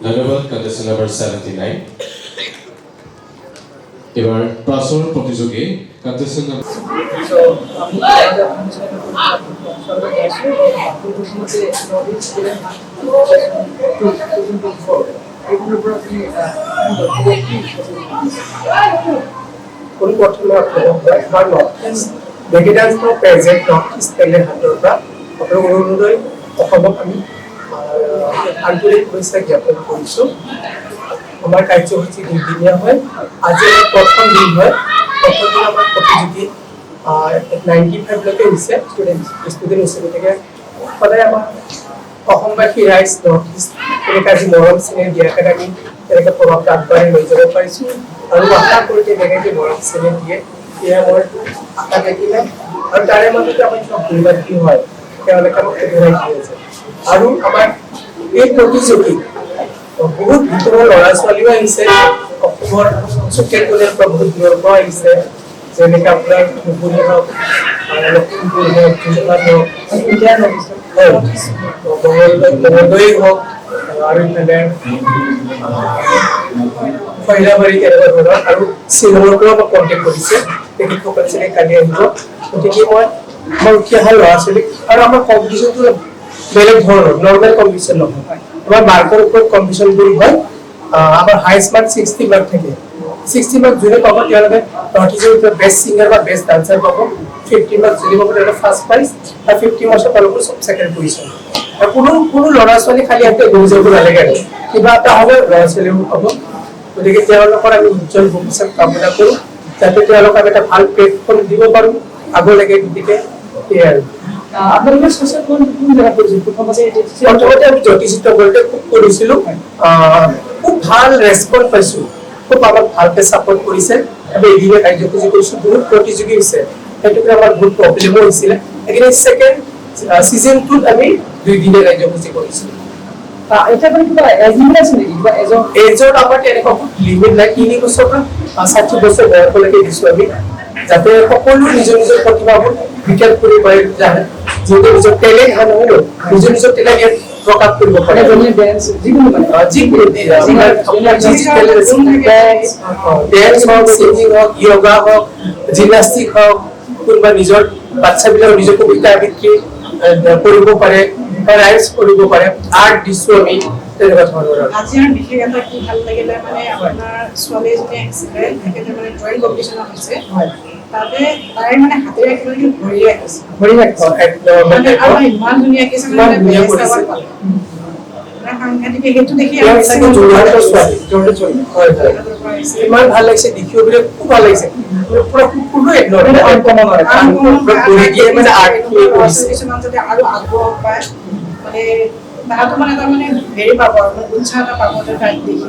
ধন্যবাদ contestant number 79 এবাৰ প্ৰাসৰ প্ৰতিযোগী কন্টেস্টেন্ট নাম্বাৰ পৰিবৰ্তন বা ভেগেটান্স প্ৰেজেণ্ট নৰ্থ ইষ্ট টেলেণ্ট হাণ্টৰ পৰা আপোনালোক অনুৰোধ অসমক আমি আন্তৰিক শুভেচ্ছা জ্ঞাপন কৰিছোঁ। আমাৰ কাৰ্যসূচী দুদিনীয়া হয়। আজি প্ৰথম দিন হয়। প্ৰথম দিন আমাৰ প্ৰতিযোগী 95লৈকে হৈছে ষ্টুডেণ্ট হৈছে। গতিকে সদায় আমাৰ অসমবাসী ৰাইজ নৰ্থ ইষ্ট তেনেকৈ আজি মৰম চেনেহ দিয়াৰ কাৰণে আমি তেনেকৈ প্ৰভাৱটো আগবাঢ়ি লৈ যাব পাৰিছোঁ আৰু আশা কৰোঁ তেনেকৈ মৰম চেনেহ দিয়ে এয়া মোৰ আশা থাকিলে আৰু তাৰে মাজতে আমাৰ কিবা ভুলবাদ কি হয় তেওঁলোকে আমাক সুবিধা দি আছে। আৰু আমাৰ এই প্ৰতিযোগী বহুত ভিতৰৰ ল'ৰা ছোৱালীও আহিছে, অসমৰ চুকে কোণেৰ পৰা বহুত দূৰৰ পৰা আহিছে, যেনেকৈ আপোনাৰ ধুবুৰী হওক, লখিমপুৰ হওক, যোৰহাট হওক, মঙলদৈ হওক আৰু ইফালে খৈৰাবাৰী তেনেকুৱা ধৰণৰ আৰু শ্বিলঙৰ পৰাও আমাক কণ্টেক্ট কৰিছে। তেখেতসকলে চাগে কালি আহিব। গতিকে মই উঠি অহা ল'ৰা ছোৱালীক আৰু আমাৰ কম্পিটিশ্যনটো বেলেগ ধৰণৰ নৰ্মেল কম্পিটিশ্যন নহয়। আমাৰ মাৰ্কৰ ওপৰত কম্পিটিশ্যনবোৰ হয়। আমাৰ হাইষ্ট মাৰ্ক 60 মাৰ্ক থাকে। 60 মাৰ্ক যোনে পাব তেওঁলোকে নৰ্থ ইষ্টৰ ভিতৰত বেষ্ট ছিংগাৰ বা বেষ্ট ডান্সাৰ পাব। 50 মাৰ্ক যোনে পাব তেওঁলোকে ফাৰ্ষ্ট প্ৰাইজ আৰু 50 মাৰ্কছত তেওঁলোকৰ চব ছেকেণ্ড পজিশ্যন। আৰু কোনো ল'ৰা ছোৱালী খালি ইয়াতে গৈ যাব নালাগে আৰু কিবা এটা হ'লে ল'ৰা ছোৱালীবোৰ পাব। গতিকে তেওঁলোকৰ আমি উজ্জ্বল ভৱিষ্যত কামনা কৰোঁ যাতে তেওঁলোকক আমি এটা ভাল প্লেটফৰ্ম দিব পাৰোঁ আগলৈকে। গতিকে সেয়াই আৰু আপোনালোকে প্ৰথমতে আমি জ্যোতিষিত কৰোঁতে খুব কৰিছিলোঁ, খুব ভাল ৰেছপন্স পাইছোঁ, খুব আমাক ভালকৈ ছাপৰ্ট কৰিছে। আমি এদিনীয়া কাৰ্যসূচী কৰিছোঁ, বহুত প্ৰতিযোগী হৈছে, সেইটোকে আমাৰ বহুত প্ৰব্লেমো হৈছিলে। সেইকাৰণে ছেকেণ্ড ছিজনটোত আমি 2 দিনীয়া কাৰ্যসূচী কৰিছোঁ। এতিয়া মানে কিবা এজ লিমিট আছে নেকি? কিবা এজৰ আমাৰ তেনেকুৱা লিমিট নাই। 3 বছৰৰ পৰা 60 বছৰ বয়সলৈকে দিছোঁ আমি, যাতে সকলো নিজৰ নিজৰ প্ৰতিভাবোৰ বিকাশ কৰিব পাৰে, যিহেতু নিজৰ টেলেণ্ট হয় নহয় নিজৰ টেলেণ্ট ইয়াত প্ৰকাশ কৰিব পাৰে। ডেন্স হওক, ছিংগিং হওক, য়োগা হওক, জিমনাষ্টিক হওক, কোনোবা নিজৰ বাচ্ছাবিলাকৰ নিজৰ কবিতা আবৃত্তি কৰিব পাৰে, ৰাইজ কৰিব পাৰে, আৰ্ট দিছোঁ আমি তেনেকুৱা ধৰণৰ। আজি আৰু বিশেষ এটা কি ভাল লাগিলে মানে আপোনাৰ ছোৱালী এজনী আহিছিলে, তেখেতে মানে ড্ৰয়িং কম্পিটিশ্যনত হৈছে, তাতে তাই মানে হাতেৰে কিবাকিবি ভৰি ৰাখিছে, ইমান ধুনীয়া আঁকিছে মানে সাংঘাতিক। সেইটো দেখি ইমান ভাল লাগিছে, দেখিও বোলে খুব ভাল লাগিছে। কিছুমান যদি আৰু আগ্ৰহ পায় মানে তাহাঁতো মানে এটা মানে হেৰি পাব আৰু উৎসাহ এটা পাব যে তাইক দেখি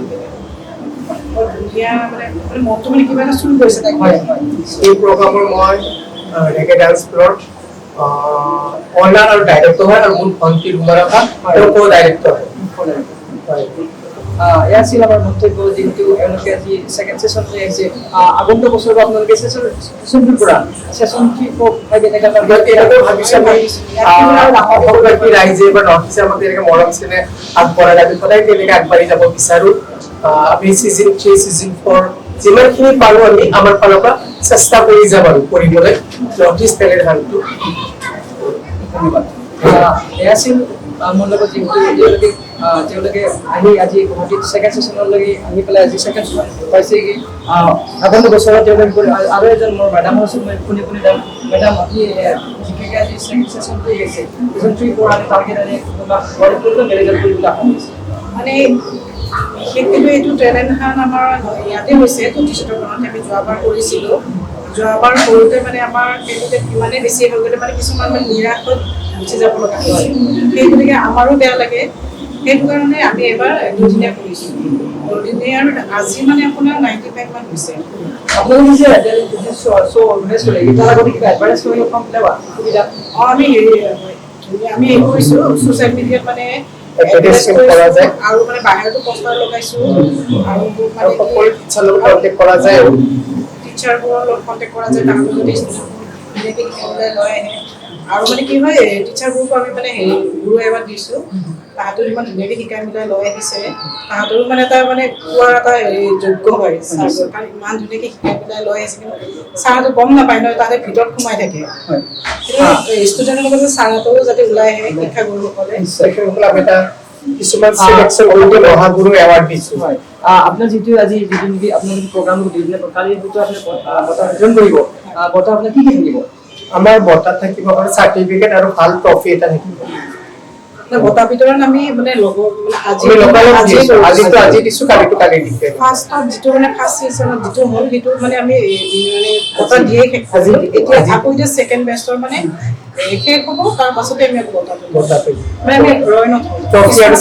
বৰ ধুনীয়া মানে মনটো মানে কিবা এটা চুল কৰিছে তাইক। এই প্ৰগ্ৰামৰ মই ৰেগে ডান্স ফ্ল'ৰ অনাৰ আৰু ডাইৰেক্টৰ হয়, আৰু মোৰ ভণ্টি ৰুমাৰাফা তেওঁ কো ডাইৰেক্টৰ হয়। এয়া আছিল আমাৰ মন্তব্য, যিহেতু এওঁলোকে আজি ছেকেণ্ড ছেশ্যন লৈ আহিছে। আগন্তুক বছৰ আপোনালোকে ছেশ্যনটোৰ পৰা ছেশ্যন 3, 4, 5 এনেকৈ ভাবিছোঁ অসমবাসী ৰাইজে বা নৰ্থ ইষ্টে আমাক তেনেকৈ মৰম চেনেহ আগবঢ়াই আমি সদায় তেনেকৈ আগবাঢ়ি যাব বিচাৰোঁ। আমি ছিজন 3, ছিজন 4 যিমানখিনি পাৰোঁ আমি আমাৰ ফালৰ পৰা চেষ্টা কৰি যাম আৰু কৰিবলৈ নৰ্থ ইষ্ট টেলেণ্ট হাণ্টটো। ধন্যবাদ। এয়া আছিল মোৰ লগত, যিহেতু তেওঁলোকে আহি আজি গুৱাহাটীত ছেকেণ্ড ছেশ্যনলৈকে আহি পেলাই আজি ছেকেণ্ড পাইছেগৈ। আগন্তুক বছৰত তেওঁলোকে আৰু এজন মোৰ মেডামৰ ওচৰত মই শুনি যাম, মেডাম আপুনি বিশেষকৈ আজি ছেকেণ্ড ছেশ্যনটো গৈছে, ছিজন 3, 4 আমি টাৰ্গেট আনি মেনেজাৰ কৰিবলৈ আশা কৰিছোঁ। মানে বিশেষকৈ এইটো টেলেণ্ট হাণ্ট আমাৰ ইয়াতে হৈছে, জ্যোতিষিতকৰণত আমি যোৱাবাৰ কৰিছিলোঁ। যোৱাবাৰ কৰোঁতে মানে আমাৰ কেণ্ডিডেট ইমানেই বেছি হৈ গ'লে মানে কিছুমান মানে নিৰাশত গুচি যাব লগা হয়। সেই গতিকে আমাৰো বেয়া লাগে। সেইটো কাৰণে আমি এবাৰ 2 দিনীয়া কৰিছোঁ। 2 দিনীয়া আৰু আজি মানে আপোনাৰ 95 মান হৈছে। আপোনালোকে যে অৰ্গেনাইজ কৰে, তাৰ আগতে কিবা এডভাৰটাইজ কৰিব সুবিধা? আমি হেৰি কৰিছোঁ, ছ'চিয়েল মিডিয়াত মানে আৰু মানে বাহিৰতো পষ্টাৰ লগাইছোঁ, আৰু সকলো টিচাৰৰ লগত কণ্টেক্ট কৰা যায় আৰু টিচাৰবোৰৰ লগত কণ্টেক্ট কৰা যায়, তাহাঁতৰ যদি ধুনীয়াকৈ শিকিবলৈ লৈ আহে। আৰু মানে কি হয়, টিচাৰবোৰকো আমি মানে হেৰি গুৰু এৱাৰ্ড দিছোঁ, তাহাঁতেও ইমান ধুনীয়াকৈ শিকাই মিলাই লৈ আহিছে তাহাঁতৰো মানে এটা মানে পোৱাৰ এটা যোগ্য হয় ছাৰবোৰ কাৰণ ইমান ধুনীয়াকৈ শিকাই মিলাই লৈ আহিছে কিন্তু ছাৰহঁতে গম নাপায় নহয় তাহাঁতে ভিতৰত সোমাই থাকে ষ্টুডেণ্টৰ লগত ছাৰহঁতেও যাতে ওলাই আহে শিক্ষাগুৰুসকলে তেখেতসকলক আমি এটা কিছুমান চিলেকশ্যন কৰি মহাগুৰু এৱাৰ্ড দিছোঁ আপোনাৰ যিটো আজি যিটো নেকি আপোনাৰ যিটো প্ৰগ্ৰাম দিলে কালি যিটো আপুনি বঁটা বিতৰণ কৰিব বঁটা আপোনাৰ কি থাকিব আমাৰ বঁটা থাকিব চাৰ্টিফিকেট আৰু ভাল ট্ৰফি এটা থাকিব বঁটা বিতৰণ আমি মানে আজি দিছোঁ কালি দিছে ফাৰ্ষ্টত যিটো মানে ফাৰ্ষ্ট ছিজনত যিটো হ'ল সেইটো মানে আমি মানে বঁটা দিয়ে শেষ কৰিলোঁ এতিয়া আকৌ এতিয়া ছেকেণ্ড বেষ্টৰ মানে শেষ হ'ব তাৰ পাছতে আমি আকৌ বঁটা মানে আমি ৰৈ নথওঁ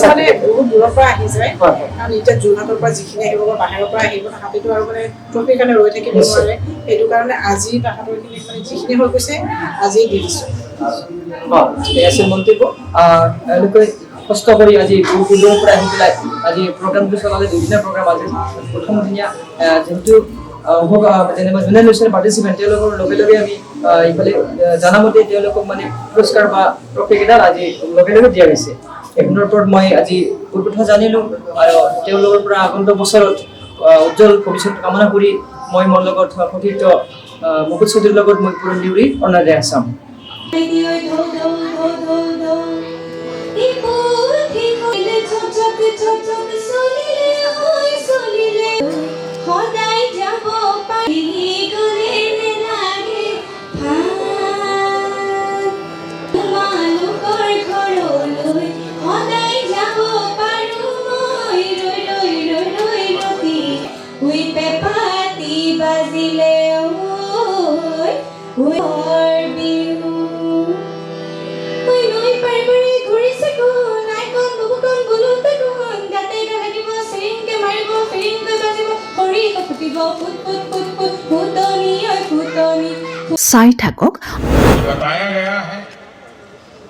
মানে বহুত দূৰৰ পৰা আহি যায় কাৰণ এতিয়া যোৰহাটৰ পৰা যিখিনি আহিব বা বাহিৰৰ পৰা আহিব তাহাঁতেতো আৰু মানে ট্ৰফিৰ কাৰণে ৰৈ থাকিব নোৱাৰে সেইটো কাৰণে আজি তাহাঁতৰখিনি মানে যিখিনি হৈ গৈছে আজি দি দিছোঁ আছিল মন্তব্য এওঁলোকে কষ্ট কৰি আজি বহু দূৰৰ পৰা আহি পেলাই আজি প্ৰগ্ৰামটো চলালে দুদিনীয়া প্ৰগ্ৰাম আজি প্ৰথম দিনীয়া যিহেতু যেনিবা যোনে লৈছে পাৰ্টিচিপেণ্ট তেওঁলোকৰ লগে লগে আমি ইফালে জানামতে তেওঁলোকক মানে পুৰস্কাৰ বা ট্ৰফিকেইডাল আজি লগে লগে দিয়া গৈছে এইখনৰ ওপৰত মই আজি বহুত কথা জানিলোঁ আৰু তেওঁলোকৰ পৰা আগন্তুক বছৰত উজ্জ্বল ভৱিষ্যত কামনা কৰি মই মোৰ লগত সতীৰ্থ মুকুট চৌধুৰীৰ লগত মই পুৰণ ডিউৰি অনাৰে আছাম চাই থাকক बताया गया है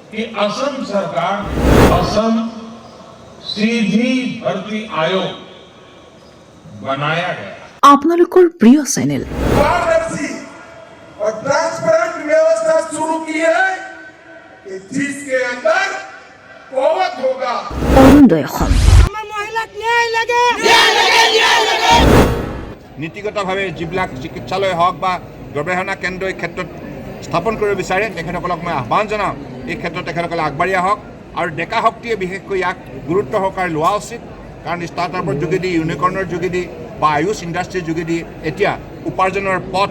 कि असम सरकार असम सीधी भर्ती आयोग बनाया गया আপোনালোকৰ প্ৰিয় চেনেল पारदर्शी और ट्रांसपेरेंट व्यवस्था शुरू की है कि जिसके अंदर कौवत होगा অৰুণোদয় অসম নীতিগতভাৱে যিবিলাক চিকিৎসালয় হওক বা গৱেষণা কেন্দ্ৰ এই ক্ষেত্ৰত স্থাপন কৰিব বিচাৰে তেখেতসকলক মই আহ্বান জনাওঁ এই ক্ষেত্ৰত তেখেতসকলে আগবাঢ়ি আহক আৰু ডেকা শক্তিয়ে বিশেষকৈ ইয়াক গুৰুত্ব সহকাৰে লোৱা উচিত কাৰণ ষ্টাৰ্টআপৰ যোগেদি ইউনিকৰ্ণৰ যোগেদি বা আয়ুষ ইণ্ডাষ্ট্ৰীৰ যোগেদি এতিয়া উপাৰ্জনৰ পথ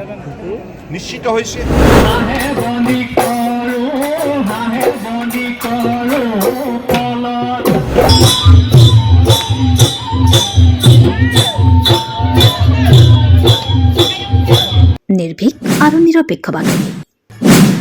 নিশ্চিত হৈছে নিৰ্ভীক আৰু নিৰপেক্ষ বাতৰি